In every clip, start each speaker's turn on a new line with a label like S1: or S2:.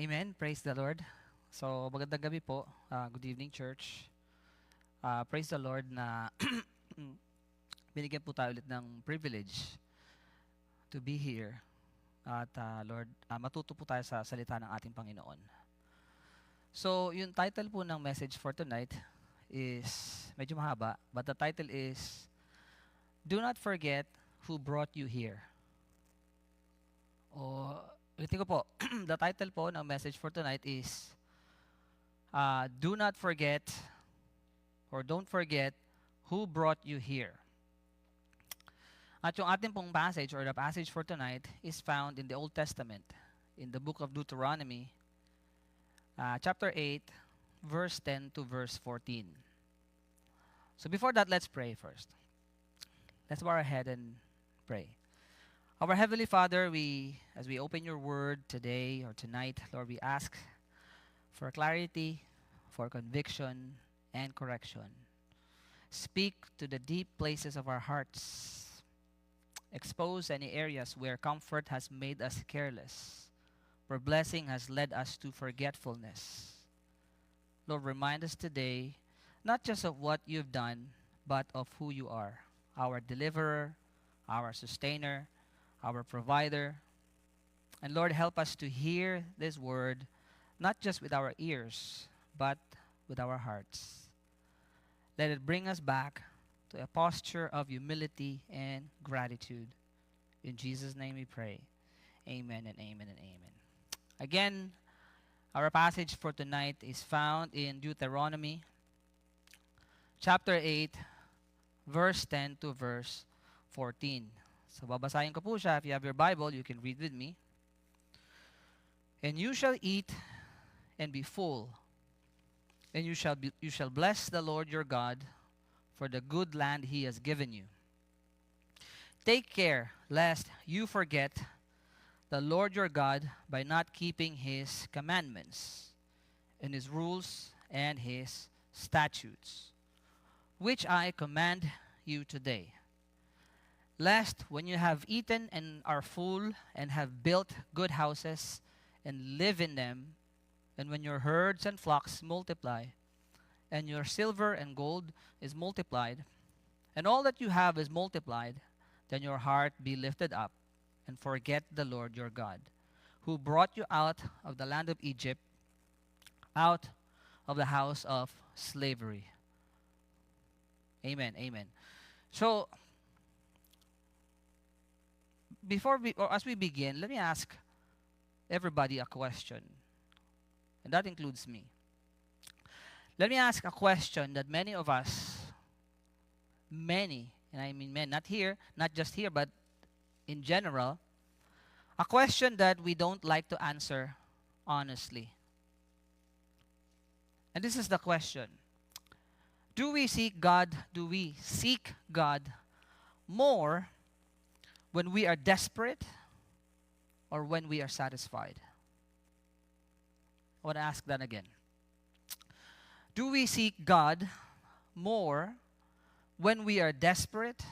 S1: Amen. Praise the Lord. So, magandang gabi po. Good evening, church. Praise the Lord na binigyan po tayo ulit ng privilege to be here. At Lord, matuto po tayo sa salita ng ating Panginoon. So, yung title po ng message for tonight is medyo mahaba, but the title is Do Not Forget Who Brought You Here. O, ulitin ko po, the title po ng message for tonight is Do Not Forget or Don't Forget Who Brought You Here. At yung ating pong passage or the passage for tonight is found in the Old Testament, in the book of Deuteronomy, chapter 8, verse 10 to verse 14. So before that, let's pray first. Let's bow our head and pray. Our Heavenly Father, as we open your word today or tonight, Lord, we ask for clarity, for conviction, and correction. Speak to the deep places of our hearts. Expose any areas where comfort has made us careless, where blessing has led us to forgetfulness. Lord, remind us today not just of what you've done, but of who you are, our deliverer, our sustainer, our provider. And Lord, help us to hear this word not just with our ears, but with our hearts. Let it bring us back to a posture of humility and gratitude. In Jesus' name we pray. Amen and amen and amen. Again, our passage for tonight is found in Deuteronomy chapter 8, verse 10 to verse 14. So babasahin ko po siya. If you have your Bible, you can read with me. And you shall eat and be full, and you shall bless the Lord your God for the good land he has given you. Take care lest you forget the Lord your God by not keeping his commandments and his rules and his statutes, which I command you today. Lest when you have eaten and are full and have built good houses and live in them, and when your herds and flocks multiply, and your silver and gold is multiplied, and all that you have is multiplied, then your heart be lifted up, and forget the Lord your God, who brought you out of the land of Egypt, out of the house of slavery. Amen, amen. So, as we begin, let me ask everybody a question, and that includes me. Let me ask a question that many of us, and I mean men, not just here, but in general, a question that we don't like to answer honestly. And this is the question. Do we seek God more when we are desperate or when we are satisfied? I want to ask that again. Do we seek God more when we are desperate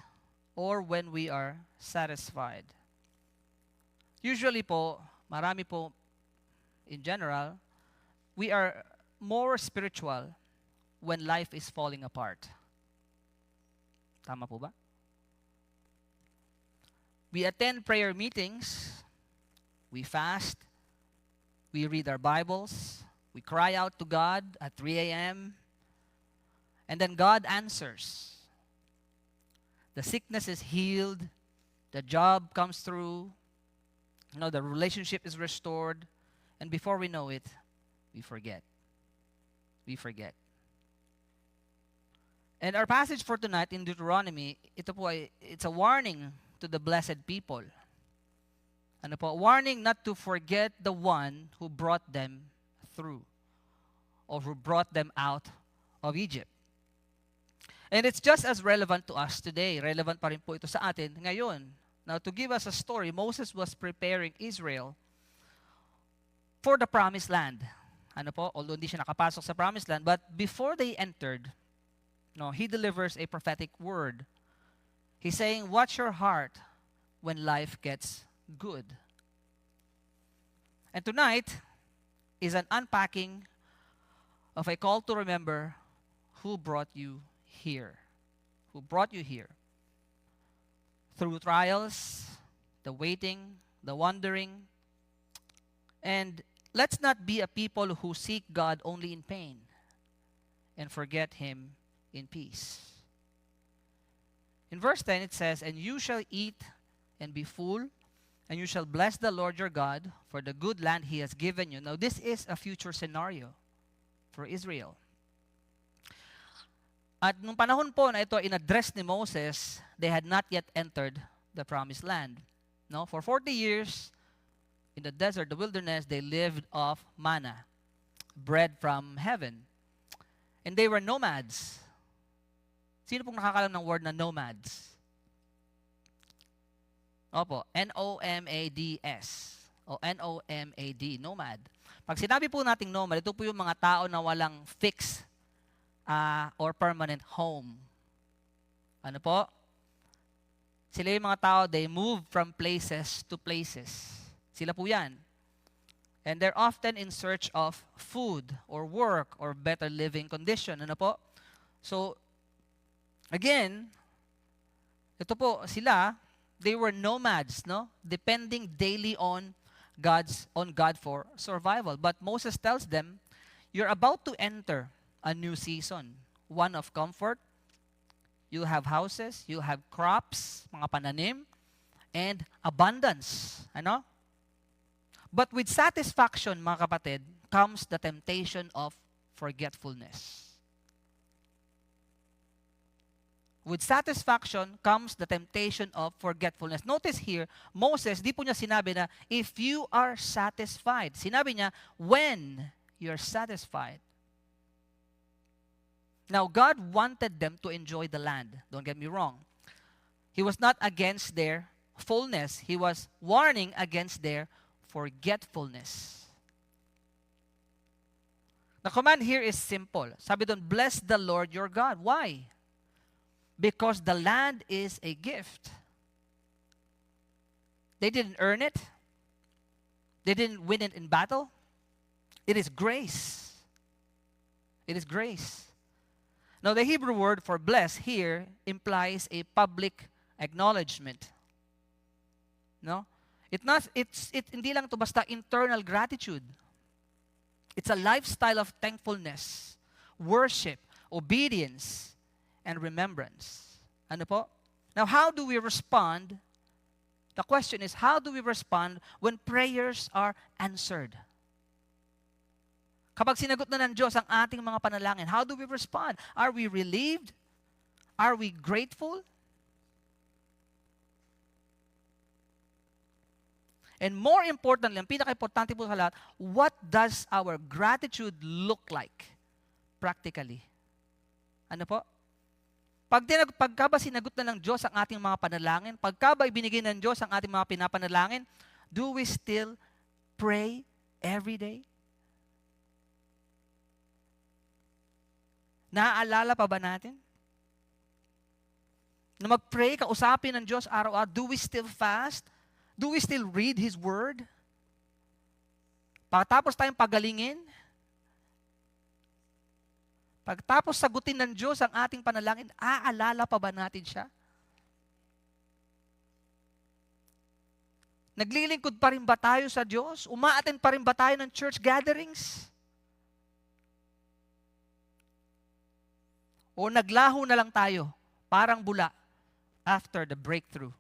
S1: or when we are satisfied? Usually po, marami po in general, we are more spiritual when life is falling apart. Tama po ba? We attend prayer meetings, we fast, we read our Bibles, we cry out to God at 3 a.m., and then God answers. The sickness is healed, the job comes through, the relationship is restored, and before we know it, we forget. We forget. And our passage for tonight in Deuteronomy, it's a warning to the blessed people. Ano po? Warning not to forget the one who brought them through or who brought them out of Egypt. And it's just as relevant to us today. Relevant pa rin po ito sa atin ngayon. Now, to give us a story, Moses was preparing Israel for the promised land. Ano po? Although hindi siya nakapasok sa promised land, but before they entered, he delivers a prophetic word. He's saying, watch your heart when life gets good. And tonight, is an unpacking of a call to remember who brought you here. Who brought you here. Through trials, the waiting, the wandering. And let's not be a people who seek God only in pain and forget Him in peace. In verse 10 it says, "And you shall eat and be full, and you shall bless the Lord your God for the good land He has given you." Now this is a future scenario for Israel. At nung panahon po na ito in-address ni Moses, they had not yet entered the promised land. No? For 40 years, in the desert, the wilderness, they lived off manna, bread from heaven. And they were nomads. Sino pong nakakalam ng word na nomads? Opo, N-O-M-A-D-S. O N-O-M-A-D, nomad. Pag sinabi po nating nomad, ito po yung mga tao na walang fixed or permanent home. Ano po? Sila yung mga tao, they move from places to places. Sila po yan. And they're often in search of food or work or better living condition. Ano po? So, again, ito po, sila, they were nomads, no? Depending daily on God for survival. But Moses tells them, you're about to enter a new season, one of comfort. You have houses, you have crops, mga pananim, and abundance. Ano? But with satisfaction, mga kapatid, comes the temptation of forgetfulness. With satisfaction comes the temptation of forgetfulness. Notice here, Moses, di po niya sinabi na, if you are satisfied. Sinabi niya, when you're satisfied. Now, God wanted them to enjoy the land. Don't get me wrong. He was not against their fullness. He was warning against their forgetfulness. The command here is simple. Sabi doon, bless the Lord your God. Why? Because the land is a gift. They didn't earn it. They didn't win it in battle. It is grace. It is grace. Now, the Hebrew word for bless here implies a public acknowledgement. No? Hindi lang to basta internal gratitude. It's a lifestyle of thankfulness, worship, obedience, and remembrance. Ano po? Now, how do we respond? The question is, how do we respond when prayers are answered? Kapag sinagot na ng Diyos ang ating mga panalangin, how do we respond? Are we relieved? Are we grateful? And more importantly, ang pinaka-importante po sa lahat, what does our gratitude look like practically? Ano po? Pagka ba sinagot na ng Diyos ang ating mga panalangin, pagka ba ibinigay ng Diyos ang ating mga pinapanalangin, do we still pray every day? Naaalala pa ba natin? Na mag-pray, kausapin ng Diyos araw-araw, do we still fast? Do we still read His Word? Pagkatapos tayong pagalingin, pagkatapos sagutin ng Diyos ang ating panalangin, aalala pa ba natin siya? Naglilingkod pa rin ba tayo sa Diyos? Uma-attend pa rin ba tayo ng church gatherings? O naglaho na lang tayo, parang bula, after the breakthrough?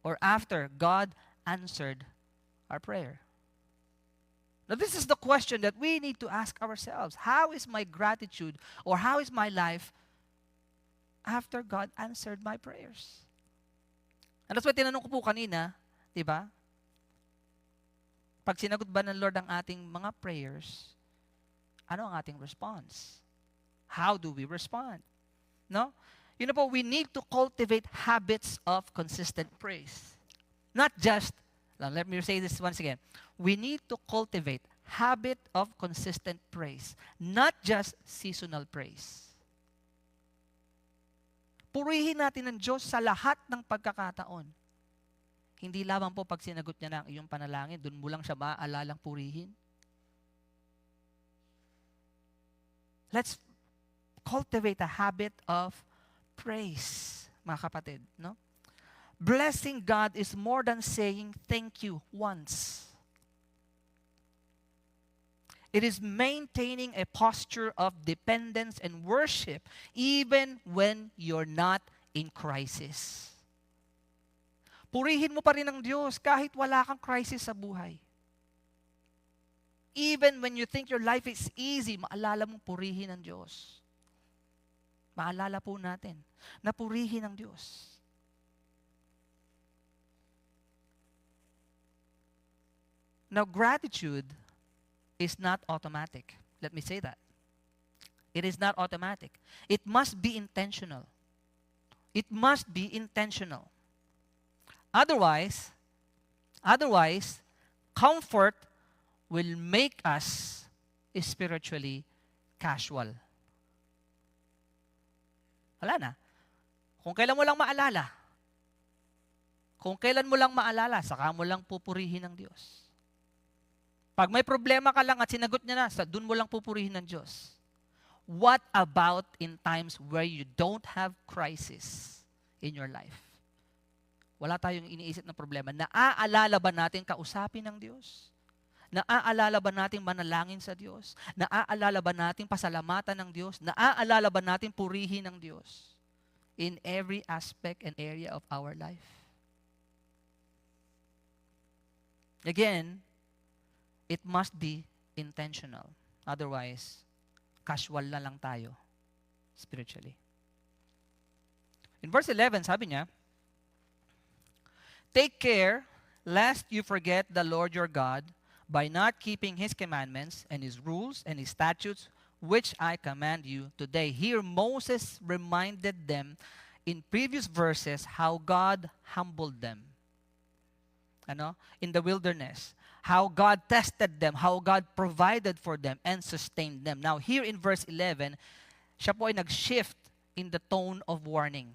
S1: Or after God answered our prayer? Now, this is the question that we need to ask ourselves. How is my gratitude or how is my life after God answered my prayers? And that's why tinanong ko po kanina, di ba? Pag sinagot ba ng Lord ang ating mga prayers, ano ang ating response? How do we respond? No? You know po, we need to cultivate habits of consistent praise. Not just, let me say this once again. We need to cultivate habit of consistent praise. Not just seasonal praise. Purihin natin ng Diyos sa lahat ng pagkakataon. Hindi lamang po pag sinagot niya na ang iyong panalangin, doon mo lang siya maaalalang purihin. Let's cultivate a habit of praise, mga kapatid, no? Blessing God is more than saying thank you once. It is maintaining a posture of dependence and worship even when you're not in crisis. Purihin mo pa rin ang Diyos kahit wala kang crisis sa buhay. Even when you think your life is easy, maalala mong purihin ang Diyos. Maalala po natin na purihin ang Diyos. Now, gratitude is not automatic. Let me say that. It is not automatic. It must be intentional. It must be intentional. Otherwise, comfort will make us spiritually casual. Wala na. Kung kailan mo lang maalala, saka mo lang pupurihin ng Diyos. Pag may problema ka lang at sinagot niya na, doon mo lang pupurihin ng Diyos. What about in times where you don't have crisis in your life? Wala tayong iniisip na problema. Naaalala ba natin kausapin ng Diyos? Naaalala ba natin manalangin sa Diyos? Naaalala ba natin pasalamatan ng Diyos? Naaalala ba natin purihin ng Diyos? In every aspect and area of our life. Again, it must be intentional. Otherwise, casual na lang tayo spiritually. In verse 11, sabi niya, take care lest you forget the Lord your God by not keeping His commandments and His rules and His statutes, which I command you today. Here, Moses reminded them in previous verses how God humbled them. In the wilderness. How God tested them, how God provided for them and sustained them. Now, here in verse 11, siya po ay nag-shift in the tone of warning.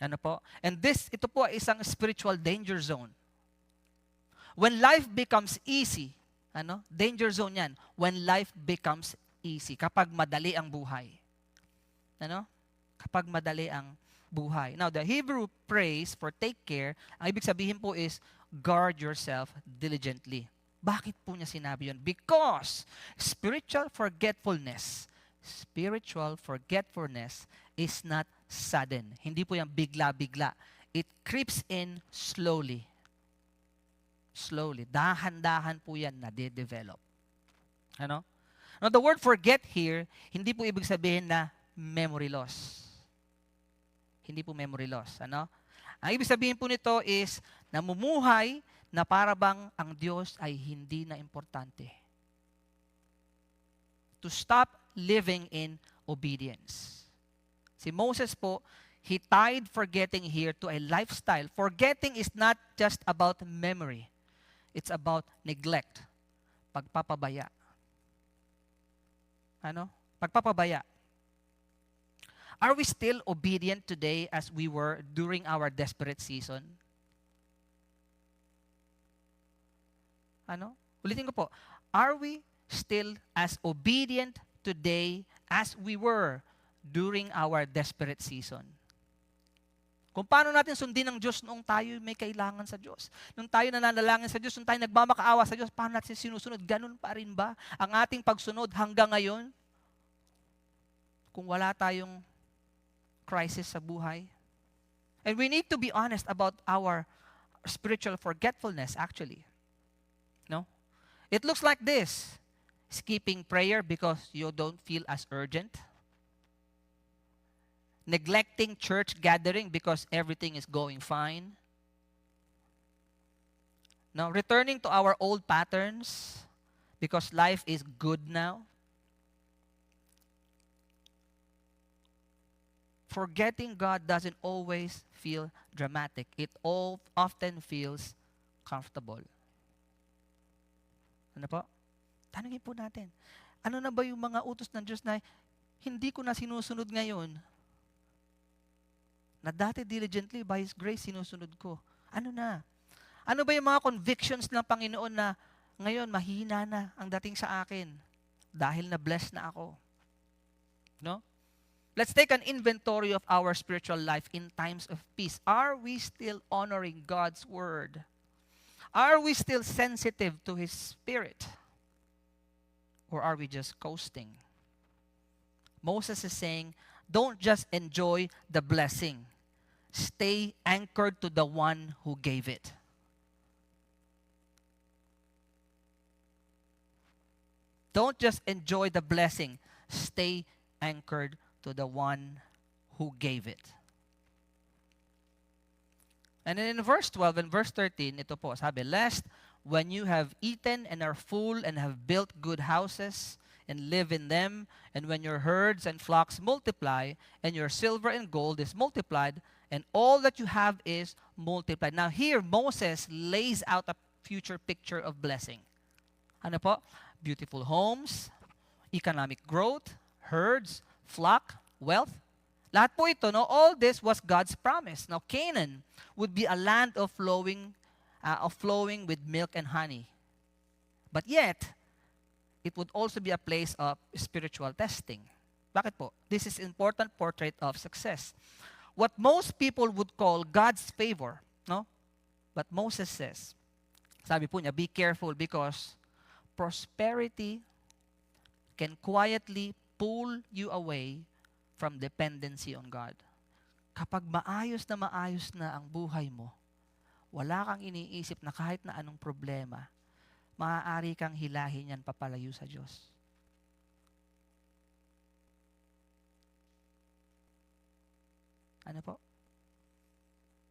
S1: And ito po ay isang spiritual danger zone. When life becomes easy, danger zone yan. When life becomes easy, kapag madali ang buhay. Kapag madali ang buhay. Now, the Hebrew phrase for take care, ang ibig sabihin po is, guard yourself diligently. Bakit po niya sinabi yun? Because spiritual forgetfulness is not sudden. Hindi po yan bigla-bigla. It creeps in slowly. Slowly. Dahan-dahan po yan na de-develop. Now, the word forget here, hindi po ibig sabihin na memory loss. Hindi po memory loss. Ang ibig sabihin po nito is, namumuhay na para bang ang Diyos ay hindi na importante. To stop living in obedience. Si Moses po, he tied forgetting here to a lifestyle. Forgetting is not just about memory. It's about neglect. Pagpapabaya. Pagpapabaya. Are we still obedient today as we were during our desperate season? Ulitin ko po. Are we still as obedient today as we were during our desperate season? Kung paano natin sundin ang Diyos noong tayo may kailangan sa Diyos. Nung tayo nananalangin sa Diyos, nung tayo nagmamakaawa sa Diyos, paano natin sinusunod? Ganun pa rin ba ang ating pagsunod hanggang ngayon? Kung wala tayong crisis sa buhay. And we need to be honest about our spiritual forgetfulness actually. It looks like this. Skipping prayer because you don't feel as urgent. Neglecting church gathering because everything is going fine. Now, returning to our old patterns because life is good now. Forgetting God doesn't always feel dramatic. It often feels comfortable. Tanungin po natin. Ano na ba yung mga utos ng Diyos na hindi ko na sinusunod ngayon? Na dati diligently, by His grace, sinusunod ko. Ano na? Ano ba yung mga convictions ng Panginoon na ngayon mahina na ang dating sa akin dahil na blessed na ako? No? Let's take an inventory of our spiritual life in times of peace. Are we still honoring God's word? Are we still sensitive to His Spirit? Or are we just coasting? Moses is saying, don't just enjoy the blessing. Stay anchored to the one who gave it. Don't just enjoy the blessing. Stay anchored to the one who gave it. And then in verse 12 and verse 13, ito po, sabi, lest when you have eaten and are full and have built good houses and live in them, and when your herds and flocks multiply, and your silver and gold is multiplied, and all that you have is multiplied. Now here, Moses lays out a future picture of blessing. Ano po? Beautiful homes, economic growth, herds, flock, wealth. Lahat po ito, no? All this was God's promise. Now, Canaan would be a land of flowing with milk and honey. But yet, it would also be a place of spiritual testing. Bakit po? This is important portrait of success. What most people would call God's favor, no? But Moses says, sabi po niya, be careful because prosperity can quietly pull you away from dependency on God. Kapag maayos na ang buhay mo, wala kang iniisip na kahit na anong problema, maaari kang hilahin yan papalayo sa Diyos. Ano po?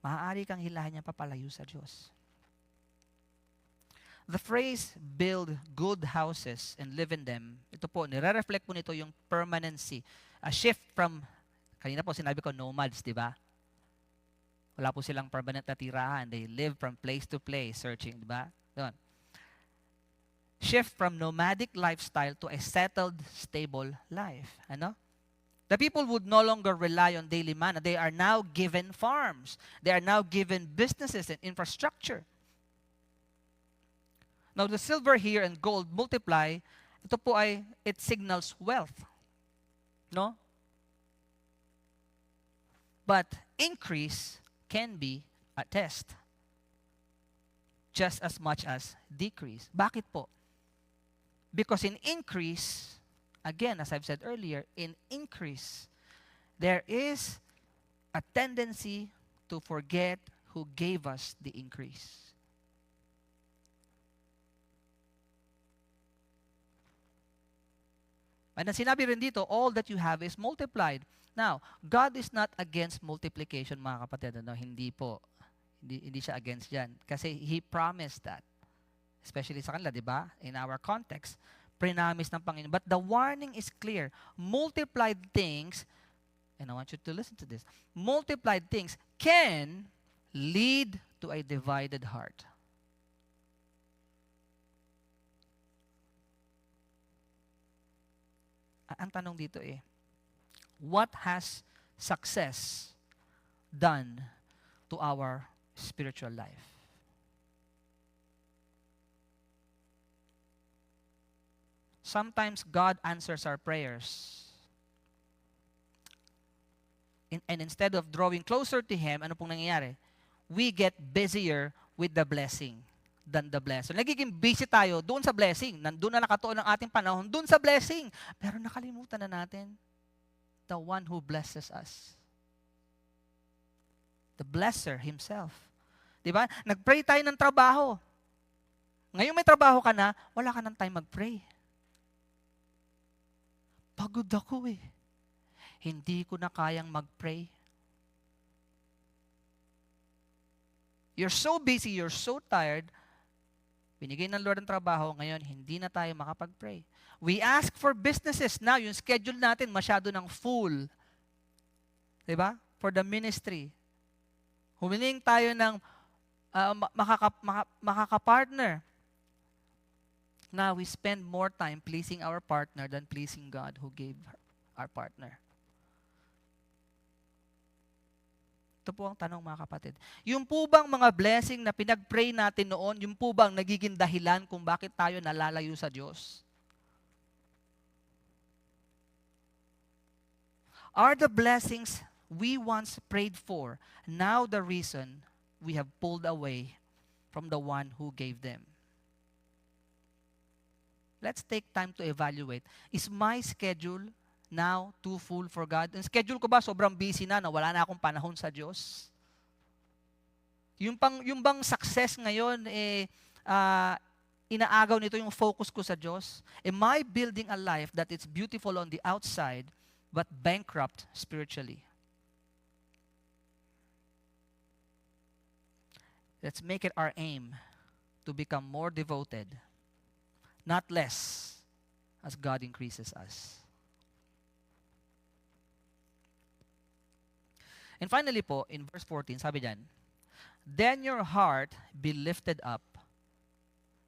S1: Maaari kang hilahin yan papalayo sa Diyos. The phrase, build good houses and live in them, ito po, nire-reflect po nito yung permanency. A shift from, kanina po sinabi ko, nomads, di ba? Wala po silang permanent na tirahan. They live from place to place, searching, di ba? Doon. Shift from nomadic lifestyle to a settled, stable life. Ano? The people would no longer rely on daily manna. They are now given farms. They are now given businesses and infrastructure. Now, the silver here and gold multiply, ito po ay, it signals wealth. No? But increase can be a test. Just as much as decrease. Bakit po? Because in increase, again, as I've said earlier, in increase, there is a tendency to forget who gave us the increase. And ang sinabi rin dito, all that you have is multiplied. Now, God is not against multiplication, mga kapatid. No? Hindi po. Hindi siya against yan. Kasi He promised that. Especially sa kanila, di ba? In our context, prinamis ng Panginoon. But the warning is clear. Multiplied things, and I want you to listen to this, multiplied things can lead to a divided heart. Ang tanong dito what has success done to our spiritual life? Sometimes God answers our prayers. And instead of drawing closer to Him, ano pong nangyayari? We get busier with the blessing than the blessing. Nagiging busy tayo doon sa blessing. Nandun na nakatuon ang ating panahon, doon sa blessing. Pero nakalimutan na natin the one who blesses us. The blesser Himself. Diba? Nag-pray tayo ng trabaho. Ngayon may trabaho ka na, wala ka ng time mag-pray. Pagod ako Hindi ko na kayang mag-pray. You're so busy, you're so tired, binigay ng Lord ang trabaho, ngayon hindi na tayo makapag-pray. We ask for businesses. Now, yung schedule natin masyado ng full. Diba? For the ministry. Humiling tayo ng makakapartner. Now, we spend more time pleasing our partner than pleasing God who gave our partner. Ito po ang tanong, mga kapatid. Yung po bang mga blessing na pinag-pray natin noon, yung po bang nagiging dahilan kung bakit tayo nalalayo sa Diyos? Are the blessings we once prayed for now the reason we have pulled away from the one who gave them? Let's take time to evaluate. Is my schedule now too full for God? Ang schedule ko ba sobrang busy na wala na akong panahon sa Diyos? Yung bang success ngayon, inaagaw nito yung focus ko sa Diyos? Am I building a life that is beautiful on the outside but bankrupt spiritually? Let's make it our aim to become more devoted, not less, as God increases us. And finally po, in verse 14, sabi diyan, then your heart be lifted up,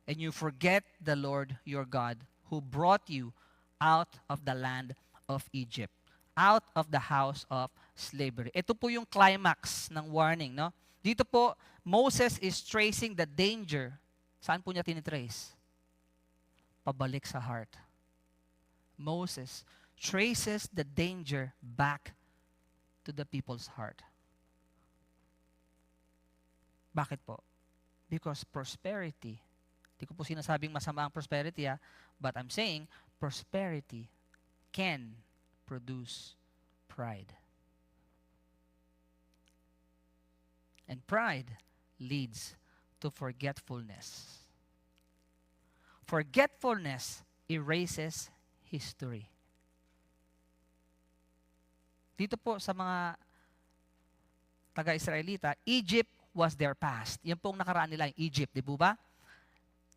S1: and you forget the Lord your God, who brought you out of the land of Egypt, out of the house of slavery. Ito po yung climax ng warning, no? Dito po, Moses is tracing the danger. Saan po niya tinitrace? Pabalik sa heart. Moses traces the danger back to the people's heart. Bakit po? Because prosperity, di ko po sinasabing masama ang prosperity, but I'm saying prosperity can produce pride. And pride leads to forgetfulness. Forgetfulness erases history. Dito po sa mga taga-Israelita, Egypt was their past. Yan pong nakaraan nila, yung Egypt, di ba?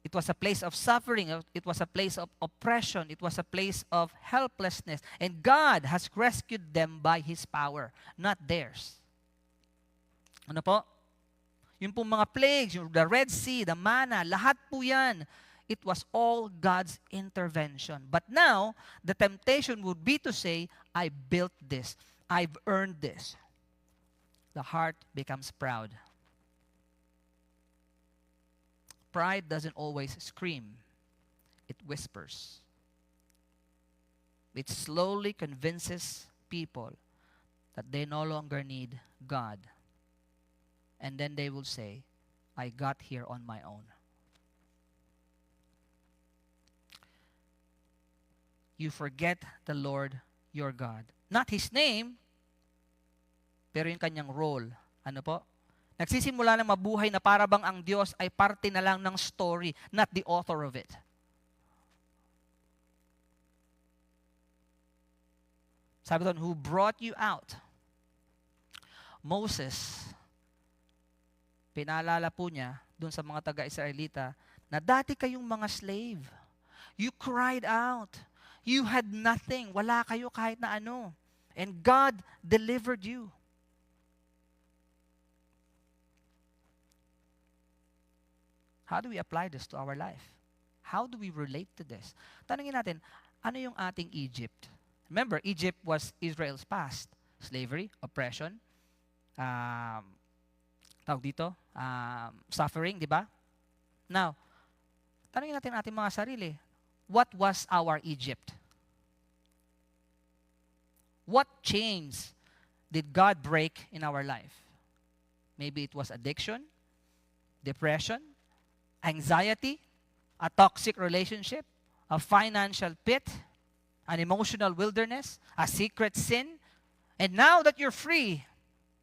S1: It was a place of suffering. It was a place of oppression. It was a place of helplessness. And God has rescued them by His power, not theirs. Ano po? Yung pong mga plagues, yung the Red Sea, the manna, lahat po yan, it was all God's intervention. But now, the temptation would be to say, I built this. I've earned this. The heart becomes proud. Pride doesn't always scream. It whispers. It slowly convinces people that they no longer need God. And then they will say, I got here on my own. You forget the Lord your God. Not His name, pero yung kanyang role. Ano po? Nagsisimula na mabuhay na para bang ang Diyos ay parte na lang ng story, not the author of it. Sabi doon, who brought you out? Moses, pinaalala po niya doon sa mga taga-Israelita na dati kayong mga slave. You cried out. You had nothing. Wala kayo kahit na ano. And God delivered you. How do we apply this to our life? How do we relate to this? Tanungin natin, ano yung ating Egypt? Remember, Egypt was Israel's past. Slavery, oppression, suffering, di ba? Now, tanungin natin ating mga sarili, what was our Egypt? What chains did God break in our life? Maybe it was addiction, depression, anxiety, a toxic relationship, a financial pit, an emotional wilderness, a secret sin. And now that you're free,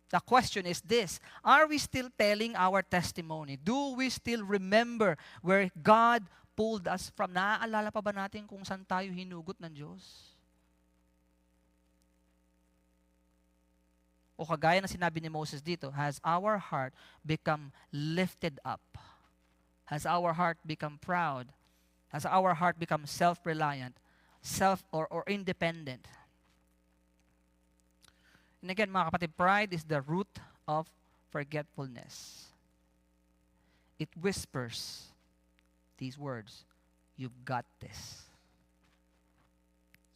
S1: the question is this: are we still telling our testimony? Do we still remember where God pulled us from? Naaalala pa ba natin kung saan tayo hinugot ng Diyos? O kagaya na sinabi ni Moses dito, has our heart become lifted up? Has our heart become proud? Has our heart become self-reliant, or independent? And again, mga kapatid, pride is the root of forgetfulness. It whispers these words, you've got this.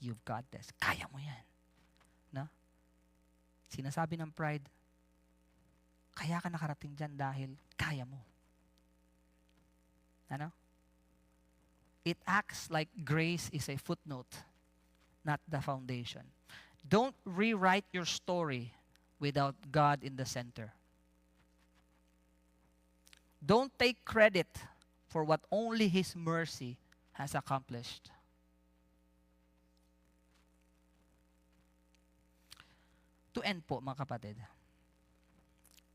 S1: You've got this. Kaya mo yan. No? Sinasabi ng pride, kaya ka nakarating dyan dahil kaya mo. Ano? It acts like grace is a footnote, not the foundation. Don't rewrite your story without God in the center. Don't take credit for what only His mercy has accomplished. To end po, mga kapatid,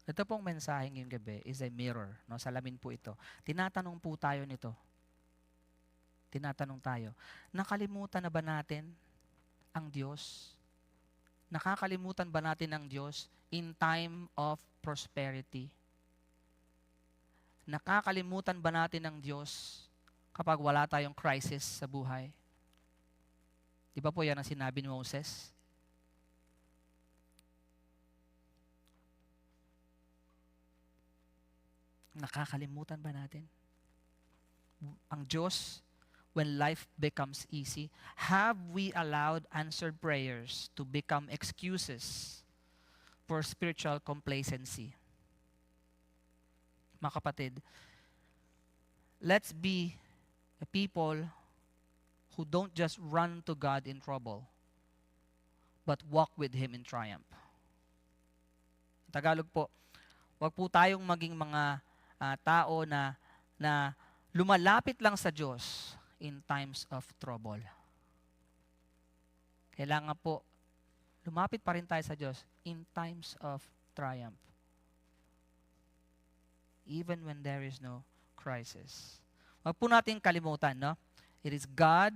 S1: ito pong mensahe ngayong gabi is a mirror. No? Salamin po ito. Tinatanong po tayo nito. Tinatanong tayo, nakalimutan na ba natin ang Diyos? Nakakalimutan ba natin ang Diyos in time of prosperity? Nakakalimutan ba natin ang Diyos kapag wala tayong crisis sa buhay? Di ba po yan ang sinabi ni Moses? Nakakalimutan ba natin? Ang Diyos, when life becomes easy, have we allowed answered prayers to become excuses for spiritual complacency? Mga kapatid, let's be a people who don't just run to God in trouble, but walk with Him in triumph. Tagalog po, wag po tayong maging mga tao na lumalapit lang sa Diyos in times of trouble. Kailangan po, lumapit pa rin tayo sa Diyos in times of triumph. Even when there is no crisis. Wag po natin kalimutan, no? It is God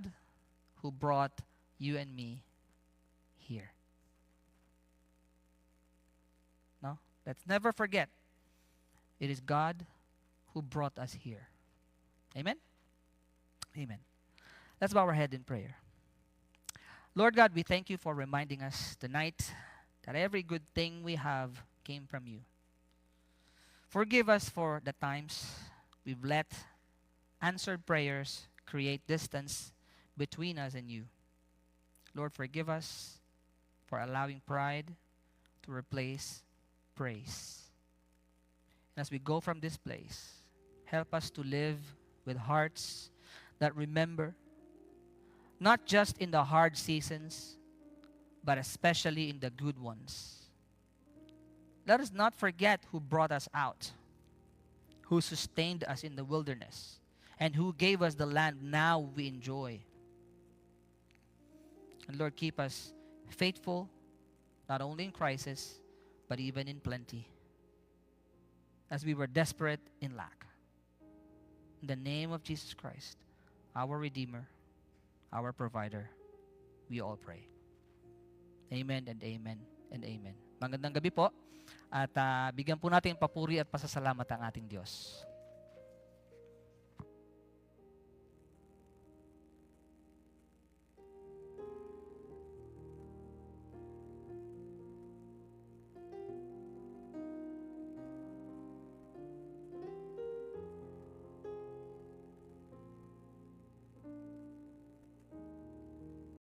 S1: who brought you and me here. No? Let's never forget, it is God who brought us here. Amen? Amen. Let's bow our head in prayer. Lord God, we thank you for reminding us tonight that every good thing we have came from you. Forgive us for the times we've let answered prayers create distance between us and you. Lord, forgive us for allowing pride to replace praise. And as we go from this place, help us to live with hearts that remember, not just in the hard seasons, but especially in the good ones. Let us not forget who brought us out, who sustained us in the wilderness, and who gave us the land now we enjoy. And Lord, keep us faithful, not only in crisis, but even in plenty, as we were desperate in lack. In the name of Jesus Christ, our Redeemer, our Provider, we all pray. Amen and amen and amen. Magandang gabi po. At bigyan po natin papuri at pasasalamat ang ating Diyos.